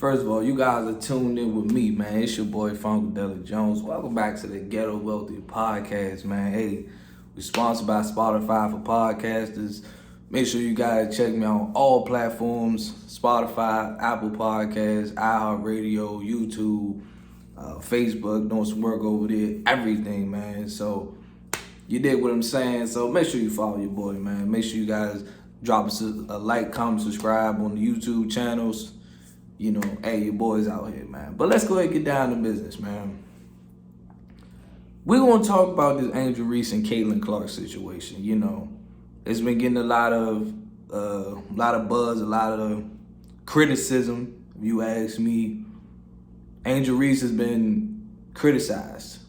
First of all, you guys are tuned in with me, man. It's your boy Funkadelic Jones. Welcome back to the Ghetto Wealthy Podcast, man. Hey, we're sponsored by Spotify for podcasters. Make sure you guys check me out on all platforms: Spotify, Apple Podcasts, iHeartRadio, YouTube, Facebook. Doing some work over there, everything, man. So you dig what I'm saying? So make sure you follow your boy, man. Make sure you guys drop us a like, comment, subscribe on the YouTube channels. You know, hey, your boy's out here, man. But let's go ahead and get down to business, man. We're going to talk about this Angel Reese and Caitlin Clark situation. You know, it's been getting a lot of buzz, a lot of criticism, if you ask me. Angel Reese has been criticized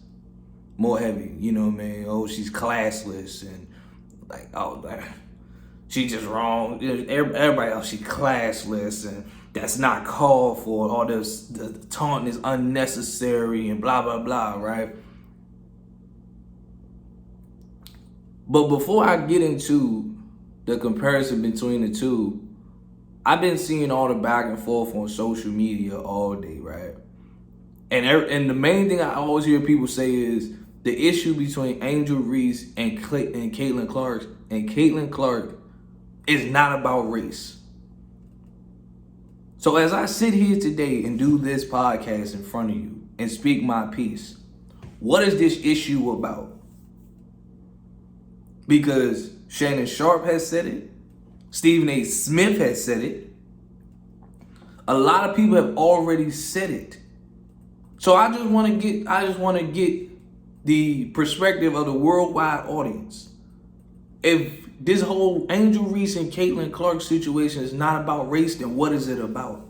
more heavy, you know what I mean? Oh, she's classless and like, oh, she's just wrong. Everybody else, she's classless and that's not called for. All this, the taunt is unnecessary and blah, blah, blah, right? But before I get into the comparison between the two, I've been seeing all the back and forth on social media all day, right? And the main thing I always hear people say is the issue between Angel Reese and Caitlin Clark is not about race. So as I sit here today and do this podcast in front of you and speak my piece, what is this issue about? Because Shannon Sharpe has said it, Stephen A. Smith has said it, a lot of people have already said it. So I just want to get the perspective of the worldwide audience. If this whole Angel Reese and Caitlin Clark situation is not about race, then what is it about?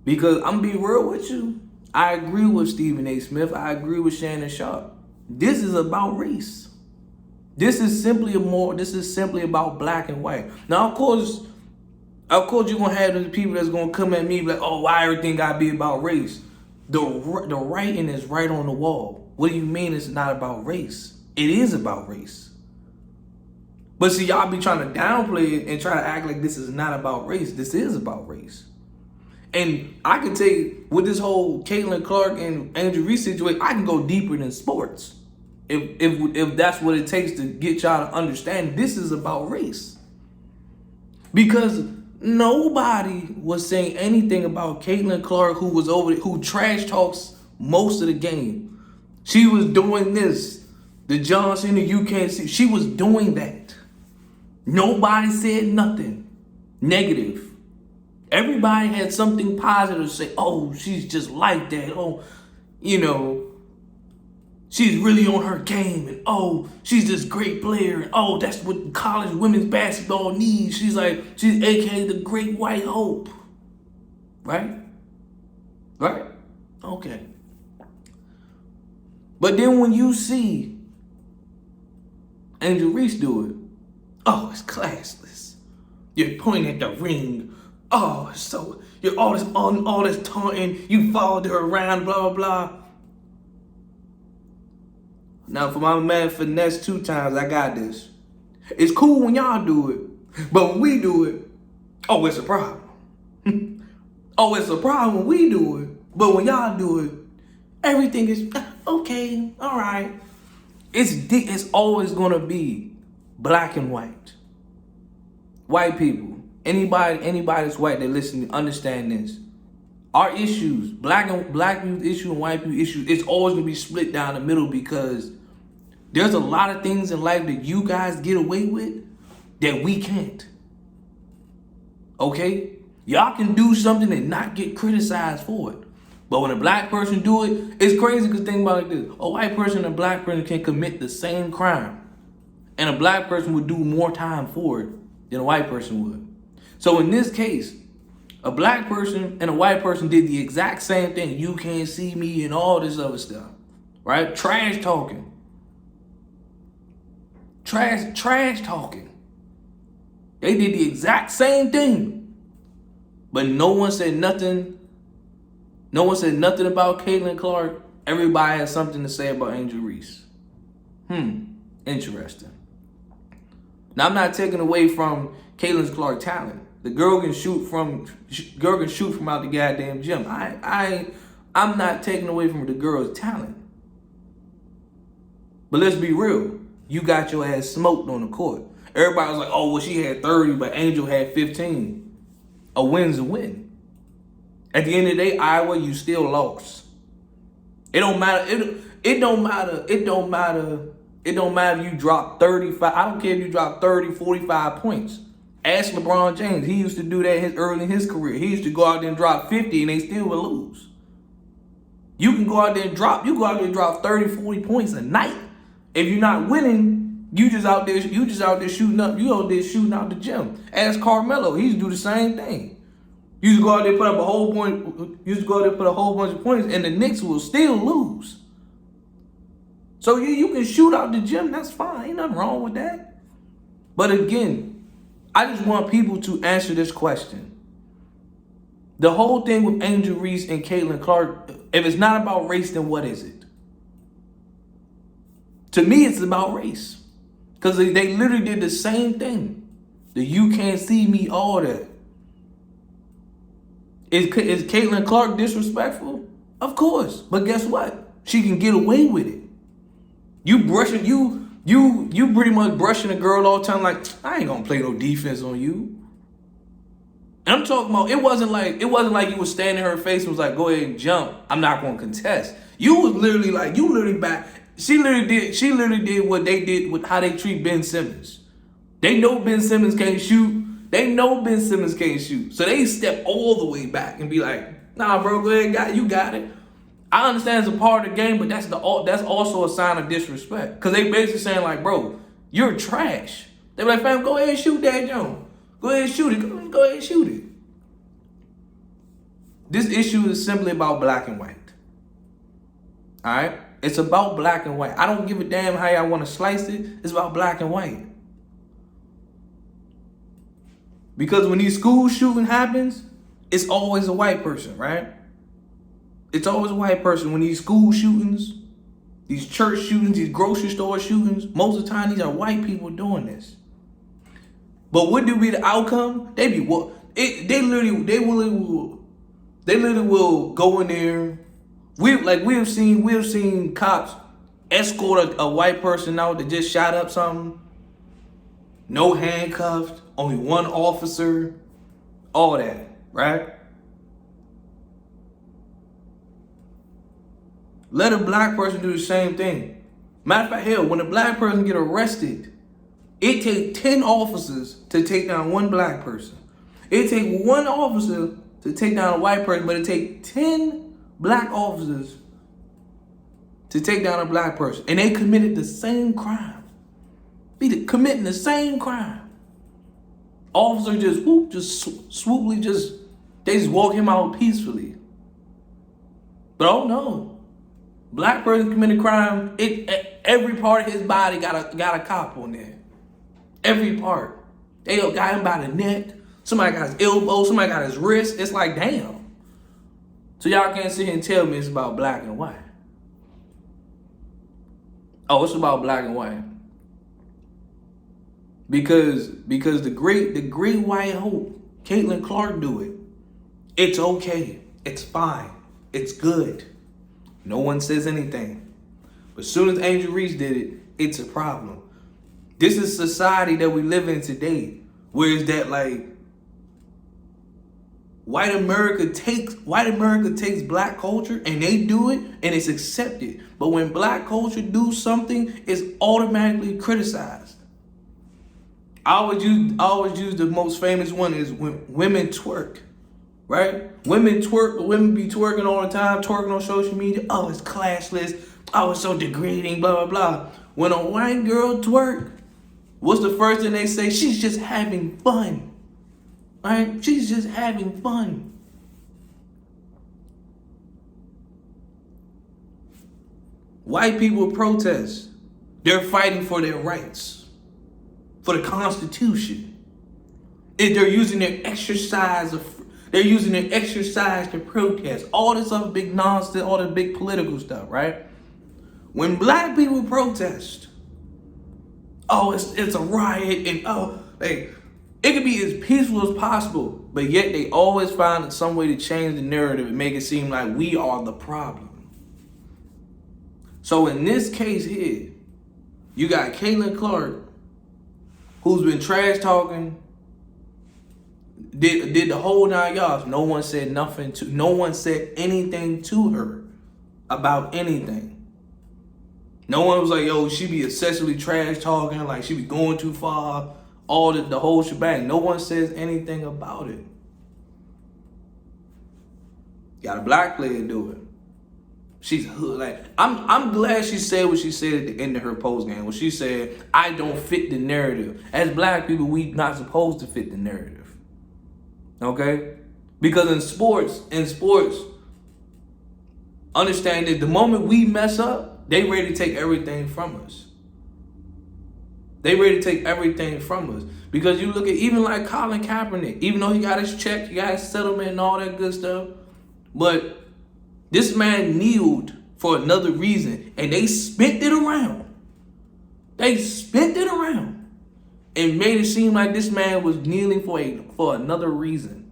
Because I'm be real with you, I agree with Stephen A. Smith. I agree with Shannon Sharpe. This is about race. This is simply about black and white. Now, of course, you're gonna have those people that's gonna come at me like, oh, why everything gotta be about race? The writing is right on the wall. What do you mean it's not about race? It is about race. But see, y'all be trying to downplay it and try to act like this is not about race. This is about race. And I can tell you, with this whole Caitlin Clark and Angel Reese situation, I can go deeper than sports. If that's what it takes to get y'all to understand, this is about race. Because nobody was saying anything about Caitlin Clark, who trash talks most of the game. She was doing this. The John Cena, you can't see. She was doing that. Nobody said nothing negative. Everybody had something positive to say. Oh, she's just like that. Oh, you know, she's really on her game. And oh, she's this great player. And oh, that's what college women's basketball needs. She's AKA the great white hope. Right? Right? Okay. But then when you see Angel Reese do it, oh, it's classless. You're pointing at the ring. Oh, so you're all this taunting. You followed her around, blah, blah, blah. Now, for my man Finesse 2 times, I got this. It's cool when y'all do it, but when we do it, oh, it's a problem. Oh, it's a problem when we do it, but when y'all do it, everything is okay, all right. It's always gonna be black and white. White people, anybody that's white that listen, understand this. Our issues, black youth issue and white people issue, it's always gonna be split down the middle because there's a lot of things in life that you guys get away with that we can't. Okay? Y'all can do something and not get criticized for it. But when a black person do it, it's crazy because think about it like this. A white person and a black person can commit the same crime. And a black person would do more time for it than a white person would. So in this case, a black person and a white person did the exact same thing. You can't see me and all this other stuff. Right? Trash talking. Trash talking. They did the exact same thing. But no one said nothing. No one said nothing about Caitlin Clark. Everybody has something to say about Angel Reese. Interesting. Now, I'm not taking away from Caitlin Clark's talent. The girl can shoot from out the goddamn gym. I'm not taking away from the girl's talent. But let's be real. You got your ass smoked on the court. Everybody was like, oh, well, she had 30, but Angel had 15. A win's a win. At the end of the day, Iowa, you still lost. It don't matter. It don't matter. It don't matter. It don't matter if you drop 35. I don't care if you drop 30, 45 points. Ask LeBron James. He used to do that early in his career. He used to go out there and drop 50 and they still would lose. You can go out there and drop 30, 40 points a night. If you're not winning, you just out there shooting up. You out there shooting out the gym. Ask Carmelo. He used to do the same thing. You used to go out there and put up a whole bunch of points, and the Knicks will still lose. So you can shoot out the gym, that's fine. Ain't nothing wrong with that. But again, I just want people to answer this question. The whole thing with Angel Reese and Caitlin Clark, if it's not about race, then what is it? To me, it's about race. Because they literally did the same thing. The you can't see me, all that. Is Caitlin Clark disrespectful? Of course. But guess what? She can get away with it. You pretty much brushing a girl all the time like, I ain't gonna play no defense on you. And I'm talking about, it wasn't like you was standing in her face and was like, go ahead and jump. I'm not gonna contest. You was literally like, back. She literally did what they did with how they treat Ben Simmons. They know Ben Simmons can't shoot. So they step all the way back and be like, nah, bro, go ahead, you got it. I understand it's a part of the game, but that's also a sign of disrespect. Because they basically saying like, bro, you're trash. They be like, fam, go ahead and shoot that Jones. Go ahead and shoot it. Go ahead and shoot it. This issue is simply about black and white. All right? It's about black and white. I don't give a damn how y'all want to slice it. It's about black and white. Because when these school shooting happens, it's always a white person, right? It's always a white person. When these school shootings, these church shootings, these grocery store shootings, most of the time these are white people doing this. But what do be the outcome? They literally will go in there. We've seen cops escort a white person out that just shot up something. No handcuffed, only one officer, all that, right? Let a black person do the same thing. Matter of fact, hell, when a black person get arrested, it takes 10 officers to take down one black person. It takes one officer to take down a white person, but it takes 10 black officers to take down a black person. And they committed the same crime. Committing the same crime. Officer they just walk him out peacefully. But oh no. Black person committed crime, every part of his body got a cop on there. Every part. They got him by the neck. Somebody got his elbow. Somebody got his wrist. It's like, damn. So y'all can't sit here and tell me it's about black and white. Oh, it's about black and white. Because the great white hope, Caitlin Clark, do it. It's okay. It's fine. It's good. No one says anything. But as soon as Angel Reese did it, it's a problem. This is society that we live in today. Where is that like white America takes black culture and they do it and it's accepted. But when black culture do something, it's automatically criticized. I always use the most famous one is when women twerk, right? Women be twerking all the time, twerking on social media. Oh, it's classless. Oh, it's so degrading, blah, blah, blah. When a white girl twerk, what's the first thing they say? She's just having fun, right? She's just having fun. White people protest. They're fighting for their rights. For the Constitution. They're using their exercise to protest. All this other big nonsense, all the big political stuff, right? When black people protest, oh, it's a riot, and oh, it could be as peaceful as possible, but yet they always find some way to change the narrative and make it seem like we are the problem. So in this case here, you got Caitlin Clark, who's been trash talking, did the whole 9 yards. No one said anything to her about anything. No one was like, yo, she be excessively trash talking, like she be going too far, all the whole shebang. No one says anything about it. Got a black player do it. She's hood. Like, I'm glad she said what she said at the end of her post game. When she said, I don't fit the narrative. As black people, we not supposed to fit the narrative. Okay? Because in sports, understand that the moment we mess up, they ready to take everything from us. They ready to take everything from us. Because you look at even like Colin Kaepernick, even though he got his check, he got his settlement and all that good stuff, but this man kneeled for another reason, and they spent it around. They spent it around and made it seem like this man was kneeling for another reason.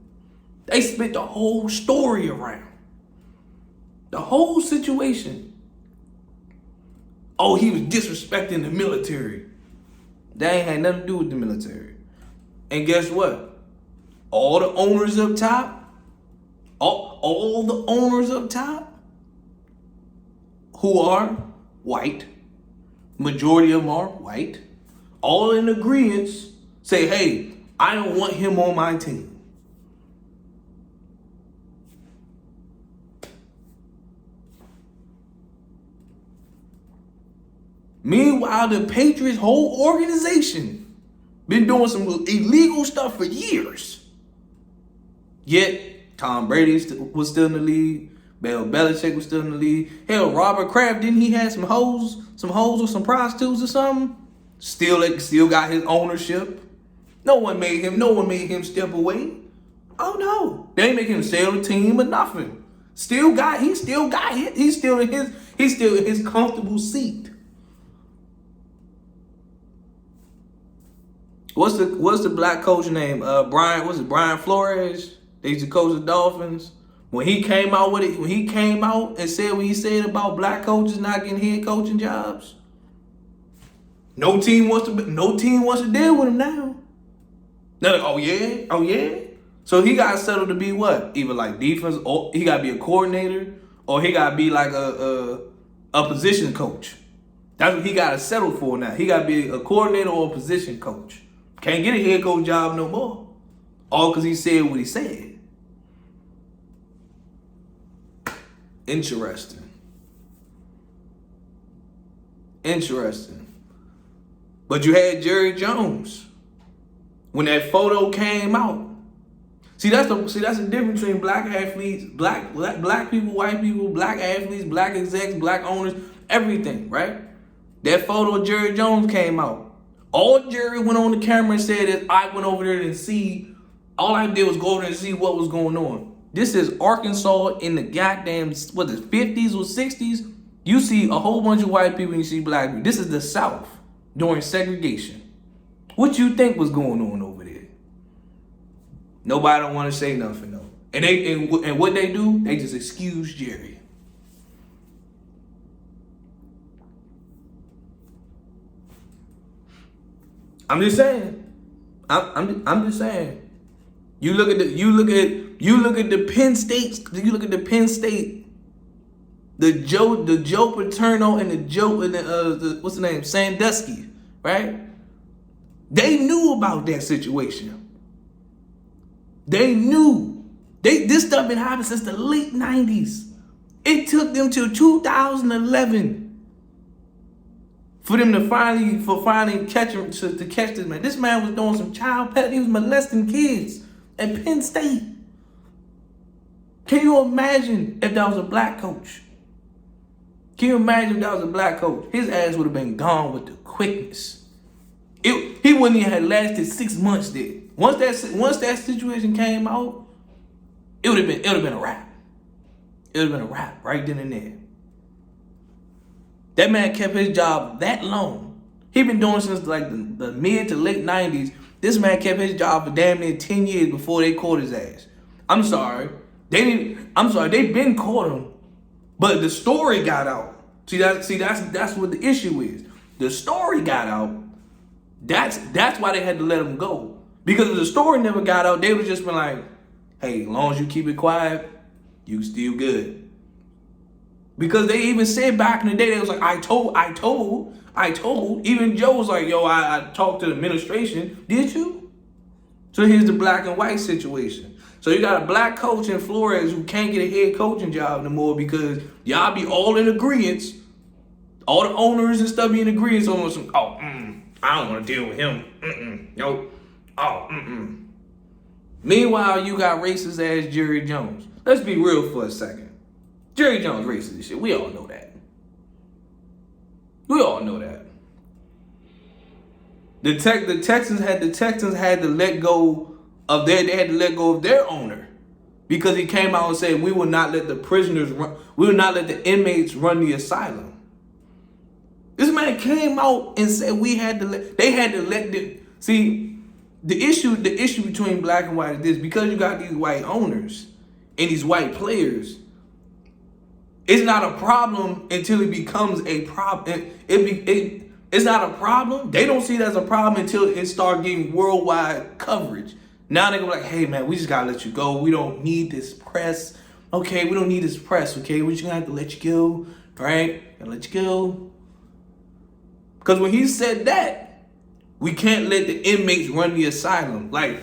They spent the whole story around. The whole situation. Oh, he was disrespecting the military. That ain't had nothing to do with the military. And guess what? All the owners up top, all the owners up top, who are white, majority of them are white, all in agreement, say, hey, I don't want him on my team. Meanwhile, the Patriots' whole organization been doing some illegal stuff for years. Yet, Tom Brady was still in the league. Bill Belichick was still in the league. Hell, Robert Kraft, didn't he have some hoes or some prostitutes or something? Still got his ownership. No one made him step away. Oh no. They ain't make him sell the team or nothing. He still got it. He's still in his comfortable seat. What's the black coach name? Brian Flores? They used to coach the Dolphins. When he came out and said what he said about black coaches not getting head coaching jobs, no team wants to deal with him now. They're like, oh yeah. So he got settled to be what? Either like defense, or he got to be a coordinator, or he got to be like a position coach. That's what he got to settle for now. He got to be a coordinator or a position coach. Can't get a head coach job no more. All because he said what he said. Interesting. But you had Jerry Jones. When that photo came out. See, that's the difference between black athletes, black people, white people, black athletes, black execs, black owners, everything, right? That photo of Jerry Jones came out. All Jerry went on the camera and said is, I went over there to see, all I did was go over there and see what was going on. This is Arkansas in the goddamn, 50s or 60s? You see a whole bunch of white people and you see black people. This is the South during segregation. What you think was going on over there? Nobody don't want to say nothing though. And what they do, they just excuse Jerry. I'm just saying. I'm just saying. You look at the Penn State. You look at the Penn State. The Joe Paterno and the what's the name? Sandusky, right? They knew about that situation. They knew. This stuff been happening since the late 90s. It took them till 2011 for them to finally catch him to catch this man. This man was doing some child pet. He was molesting kids at Penn State. Can you imagine if that was a black coach? Can you imagine if that was a black coach? His ass would have been gone with the quickness. He wouldn't even have lasted 6 months there. Once that situation came out, it would have been a wrap. It would have been a wrap right then and there. That man kept his job that long. He been doing since like the mid to late 90s. This man kept his job for damn near 10 years before they caught his ass. I'm sorry. They been caught him, but the story got out. That's what the issue is. The story got out. That's why they had to let him go. Because if the story never got out, they would just been like, hey, as long as you keep it quiet, you still good. Because they even said back in the day, they was like, I told. Even Joe was like, yo, I talked to the administration. Did you? So here's the black and white situation. So you got a black coach in Flores who can't get a head coaching job anymore because y'all be all in agreement. All the owners and stuff be in agreement on some, I don't want to deal with him. Nope. Meanwhile, you got racist ass Jerry Jones. Let's be real for a second. Jerry Jones racist as shit. We all know that. The Texans had to let go of their owner because he came out and said we will not let the inmates run the asylum. This man came out and said the issue between black and white is this: because you got these white owners and these white players, it's not a problem until it becomes a problem. It's not a problem. They don't see it as a problem until it starts getting worldwide coverage. Now they're gonna be like, hey man, we just gotta let you go. We don't need this press. Okay, we don't need this press, okay? We're just gonna have to let you go, right? Gotta let you go. Because when he said that, we can't let the inmates run the asylum. Like,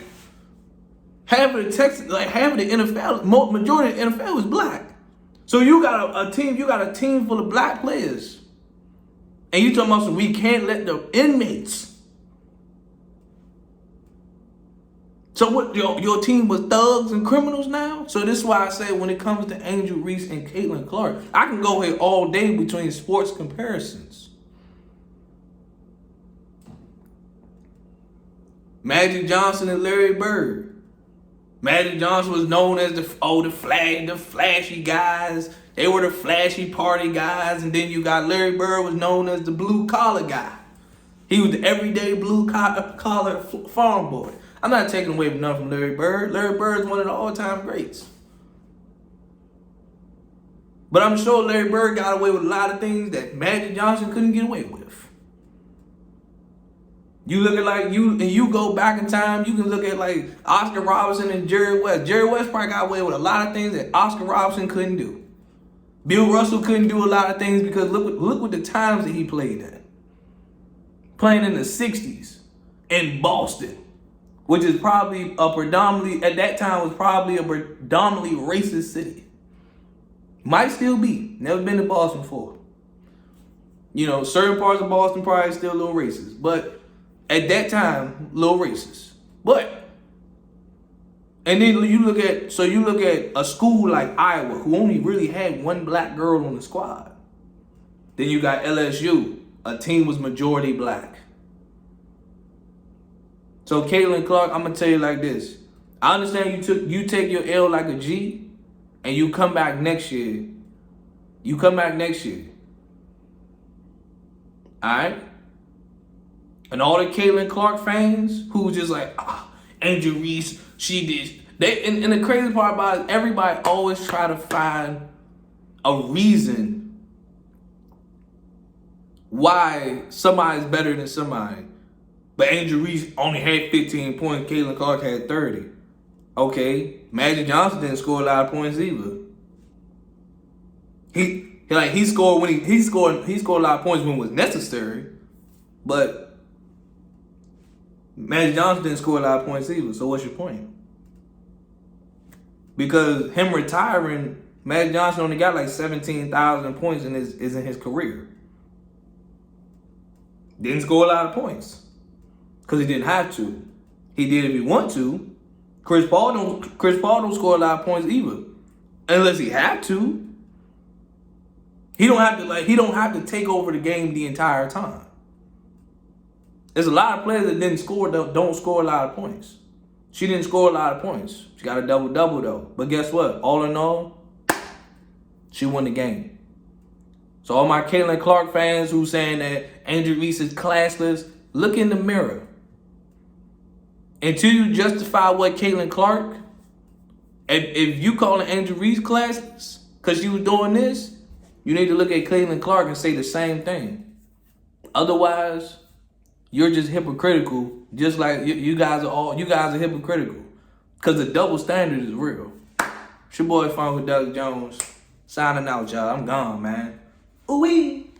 half of the NFL, majority of the NFL is black. So you got a team full of black players. And you talking about we can't let the inmates. So what, your team was thugs and criminals now? So this is why I say when it comes to Angel Reese and Caitlin Clark, I can go here all day between sports comparisons. Magic Johnson and Larry Bird. Magic Johnson was known as the flashy guys. They were the flashy party guys. And then you got Larry Bird was known as the blue collar guy. He was the everyday blue collar farm boy. I'm not taking away nothing from Larry Bird. Larry Bird is one of the all-time greats. But I'm sure Larry Bird got away with a lot of things that Magic Johnson couldn't get away with. You look at you go back in time, you can look at like Oscar Robertson and Jerry West. Jerry West probably got away with a lot of things that Oscar Robertson couldn't do. Bill Russell couldn't do a lot of things because look what the times that he played at. Playing in the 60s in Boston, which is probably at that time was probably a predominantly racist city. Might still be. Never been to Boston before. You know, certain parts of Boston probably still a little racist, but at that time, little racist. And then you look at a school like Iowa, who only really had one black girl on the squad. Then you got LSU, a team was majority black. So Caitlin Clark, I'm gonna tell you like this. I understand you take your L like a G, and you come back next year. Alright? And all the Caitlin Clark fans who just like, Angel Reese, she did. And the crazy part about it, everybody always try to find a reason why somebody's better than somebody. But Angel Reese only had 15 points, Caitlin Clark had 30. Okay, Magic Johnson didn't score a lot of points either. He scored a lot of points when it was necessary, but Magic Johnson didn't score a lot of points either. So what's your point? Because him retiring, Magic Johnson only got like 17,000 points in his career. Didn't score a lot of points because he didn't have to. He did if he want to. Chris Paul don't score a lot of points either, unless he had to. He don't have to take over the game the entire time. There's a lot of players that don't score a lot of points. She didn't score a lot of points. She got a double-double though. But guess what? All in all, she won the game. So all my Caitlin Clark fans who saying that Angel Reese is classless, look in the mirror. Until you justify what Caitlin Clark, if you calling Angel Reese classless because she was doing this, you need to look at Caitlin Clark and say the same thing. Otherwise, you're just hypocritical. Just like you guys are hypocritical. Because the double standard is real. It's your boy Funky Doug Jones signing out, y'all. I'm gone, man. Ooh-wee.